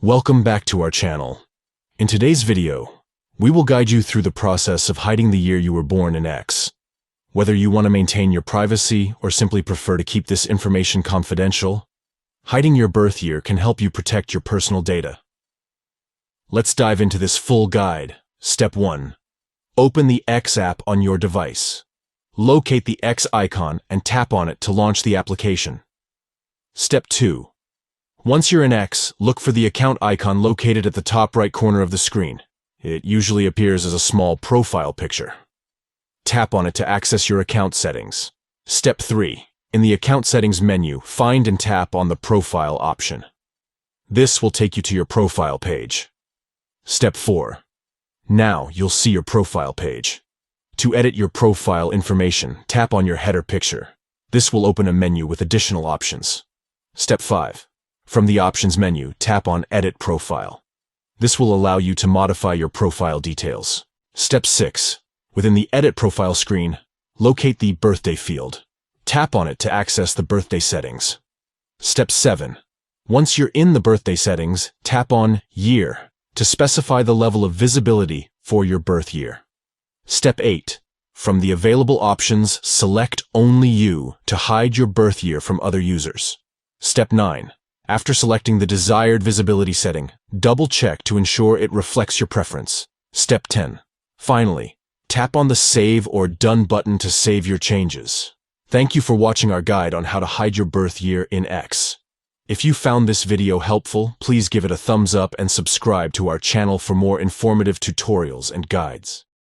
Welcome back to our channel. In today's video, we will guide you through the process of hiding the year you were born in X. Whether you want to maintain your privacy or simply prefer to keep this information confidential, hiding your birth year can help you protect your personal data. Let's dive into this full guide. Step 1. Open the X app on your device. Locate the X icon and tap on it to launch the application. Step 2. Once you're in X, look for the account icon located at the top right corner of the screen. It usually appears as a small profile picture. Tap on it to access your account settings. Step 3. In the account settings menu, find and tap on the profile option. This will take you to your profile page. Step 4. Now you'll see your profile page. To edit your profile information, tap on your header picture. This will open a menu with additional options. Step 5. From the Options menu, tap on Edit Profile. This will allow you to modify your profile details. Step 6. Within the Edit Profile screen, locate the Birthday field. Tap on it to access the birthday settings. Step 7. Once you're in the birthday settings, tap on Year to specify the level of visibility for your birth year. Step 8. From the available options, select Only You to hide your birth year from other users. Step 9. After selecting the desired visibility setting, double-check to ensure it reflects your preference. Step 10. Finally, tap on the Save or Done button to save your changes. Thank you for watching our guide on how to hide your birth year in X. If you found this video helpful, please give it a thumbs up and subscribe to our channel for more informative tutorials and guides.